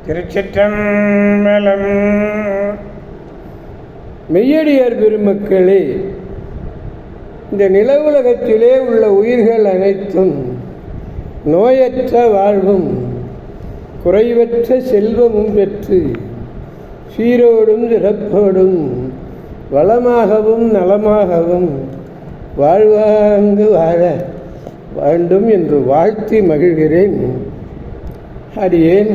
திருச்சிற்றம்பலம். மெய்யடியார் பெருமக்களே, இந்த நில உலகத்திலே உள்ள உயிர்கள் அனைத்தும் நோயற்ற வாழ்வும் குறைவற்ற செல்வமும் பெற்று சீரோடும் சிறப்போடும் வளமாகவும் நலமாகவும் வாழ்வாங்கு வாழ வேண்டும் என்று வாழ்த்தி மகிழ்கிறேன். அடியேன்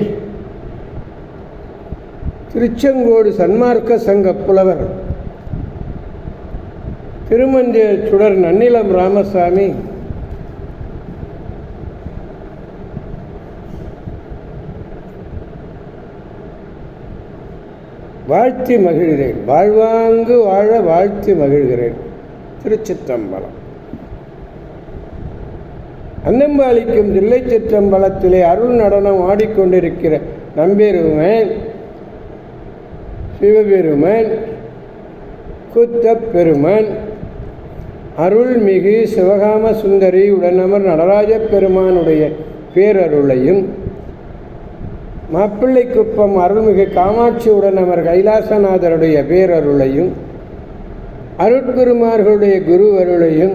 திருச்செங்கோடு சன்மார்க்க சங்க புலவர் திருமஞ்ச சுடர் நன்னிலம் ராமசாமி வாழ்த்தி மகிழ்கிறேன். வாழ்வாங்கு வாழ வாழ்த்தி மகிழ்கிறேன். திருச்சிற்றம்பலம். அன்னம்பாளிக்கும் தில்லை சிற்றம்பலத்திலே அருள் நடனம் ஆடிக்கொண்டிருக்கிற நம்பெருமான் சிவபெருமான் குத்தப்பெருமான் அருள்மிகு சிவகாம சுந்தரி உடனமர் நடராஜ பெருமானுடைய பேரருளையும், மாப்பிள்ளைக்குப்பம் அருள்மிகு காமாட்சி உடனமர் கைலாசநாதருடைய பேரருளையும், அருட்குருமார்களுடைய குரு அருளையும்,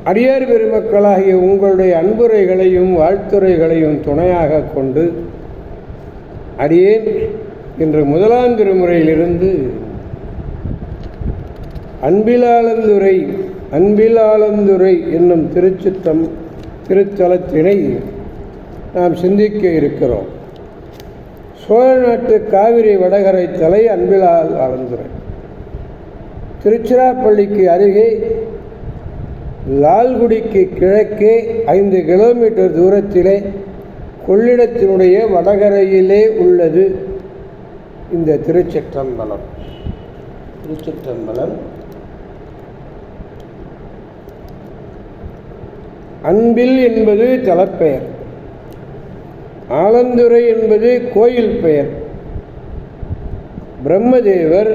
அடியார் பெருமக்களாகிய உங்களுடைய அன்புரைகளையும் வாழ்த்துரைகளையும் துணையாக கொண்டு அடியேன் இன்று முதலாம் திருமுறையிலிருந்து அன்பிலாளந்துரை என்னும் திருத்தலத்தினை நாம் சிந்திக்க இருக்கிறோம். சோழ நாட்டு காவிரி வடகரை தலை அன்பிலாளந்துரை. திருச்சிராப்பள்ளிக்கு அருகே லால்குடிக்கு கிழக்கே 5 கிலோமீட்டர் தூரத்திலே கொள்ளிடத்தினுடைய வடகரையிலே உள்ளது இந்த திருச்சிற்றம்பலம். அன்பில் என்பது தலப்பெயர், ஆலந்துரை என்பது கோயில் பெயர். பிரம்மதேவர்,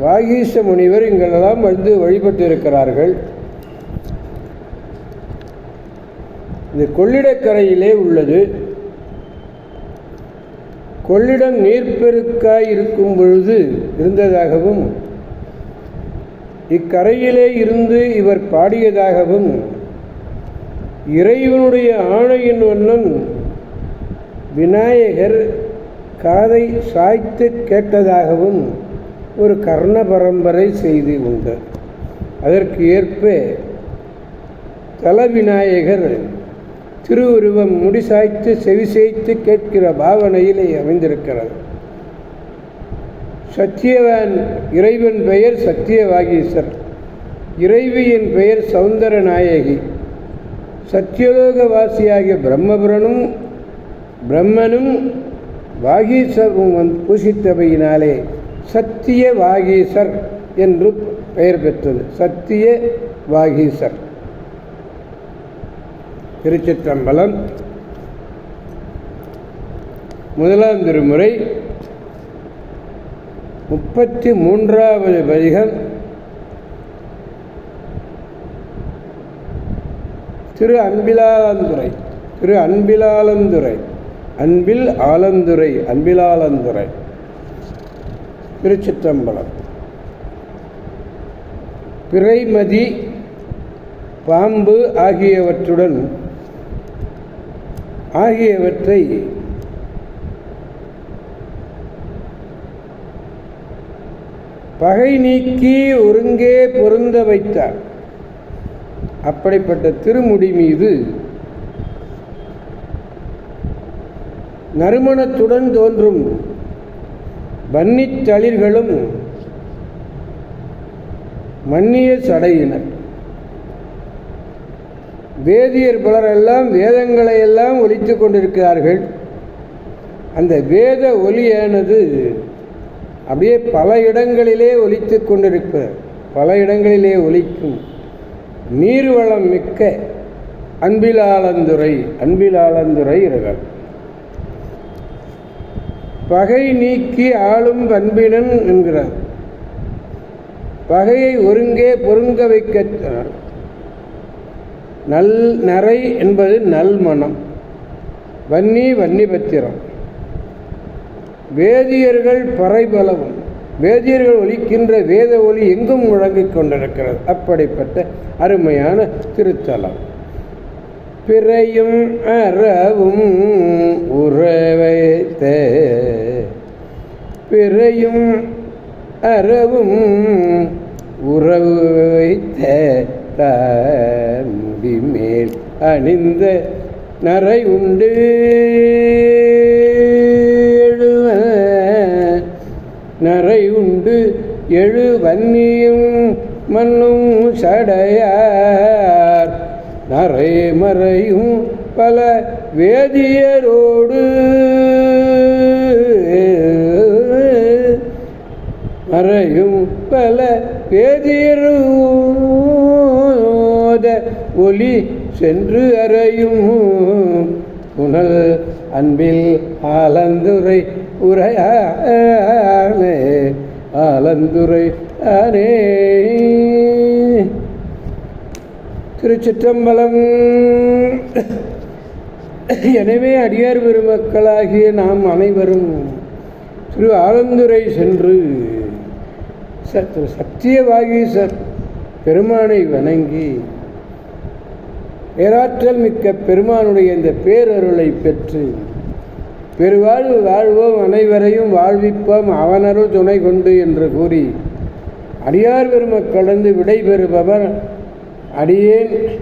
வாகீச முனிவர் இங்கெல்லாம் வந்து வழிபட்டு இருக்கிறார்கள். இது கொள்ளிடக்கரையிலே உள்ளது. கொள்ளிடம் நீர்ப்பெருக்காய் இருக்கும் பொழுது இருந்ததாகவும், இக்கரையிலே இருந்து இவர் பாடியதாகவும், இறைவனுடைய ஆணையின் வண்ணம் விநாயகர் காதை சாய்த்து கேட்டதாகவும் ஒரு கர்ண பரம்பரை செய்தி உண்டு. அதற்கு ஏற்ப தல விநாயகர் திருவுருவம் முடிசாய்த்து செவிசைத்து கேட்கிற பாவனையிலே அமைந்திருக்கிறது. சத்தியவான் இறைவன் பெயர் சத்தியவாகீசர், இறைவியின் பெயர் சௌந்தர நாயகி. சத்தியலோகவாசியாகிய பிரம்மனும் வாகீசரும் பூசித்தவையினாலே சத்திய வாகீசர் என்று பெயர் பெற்றது. சத்திய வாகீசர். திருச்சிற்றம்பலம். முதலாம் திருமுறை 33வது பதிகம். திரு அன்பிலாளந்துரை. திருச்சிற்றம்பலம். பிறைமதி, பாம்பு ஆகியவற்றை பகை நீக்கி ஒருங்கே பொருந்த வைத்தார். அப்படிப்பட்ட திருமுடி மீது நறுமணத்துடன் தோன்றும் வன்னித் தளிர்களும் மன்னிய சடையினர். வேதியர் பலரெல்லாம் வேதங்களை எல்லாம் ஒலித்து கொண்டிருக்கிறார்கள். அந்த வேத ஒலியானது அப்படியே பல இடங்களிலே ஒலித்து கொண்டிருக்கிறது. பல இடங்களிலே ஒலிக்கும் நீர்வளம் மிக்க அன்பிலாளந்துரை இறைவர். பகை நீக்கி ஆளும் பண்பினன் என்கிறார். பகையை ஒருங்கே பொருங்க வைக்க நல் நரை என்பது நல்மணம். வன்னிபத்திரம். வேதியர்கள் பறைபலவும். வேதியர்கள் ஒலிக்கின்ற வேத ஒலி எங்கும் முழங்கிக் கொண்டிருக்கிறது. அப்படிப்பட்ட அருமையான திருத்தலம். பிறையும் அறவும் உறவைத்த பிறையும் அறவும் உறவு வைத்த முடிமேல் அணிந்த நரை உண்டு நரை உண்டு எழு வன்னியும் மண்ணும் சடையார் நரை மறையும் பல வேதியரோடு மறையும் பல வேதியரோத ஒலி சென்று அறையும் புனல் அன்பில் ஆலந்துரை உரையானே ஆலந்துரை ஆனே. திருச்சிற்றம்பலம். எனவே அடியார் பெருமக்களாகிய நாம் அனைவரும் திரு ஆலந்துரை சென்று சத்தியவாகீசர் பெருமானை வணங்கி பேராற்றல் மிக்க பெருமானுடைய இந்த பேரருளை பெற்று பெருவாழ்வு வாழ்வோம், அனைவரையும் வாழ்விப்போம், அவனருள் துணை கொண்டு என்று கூறி அடியார் பெருமக்களந்து விடைபெறுபவர் அடியேன்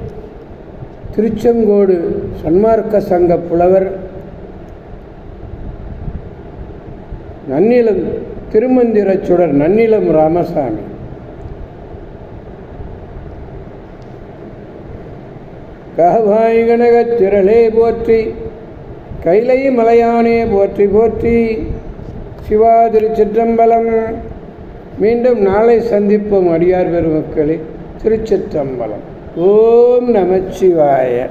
திருச்செங்கோடு சன்மார்க்க சங்க புலவர் நன்னிலம் திருமந்திரச் சுடர் நன்னிலம் ராமசாமி. காவாய் கனகத் திரளே போற்றி, கைலை மலையானே போற்றி போற்றி. சிவா திருச்சிற்றம்பலம். மீண்டும் நாளை சந்திப்போம் அடியார் பெருமக்களே. திருச்சிற்றம்பலம். ஓம் நமச்சிவாய.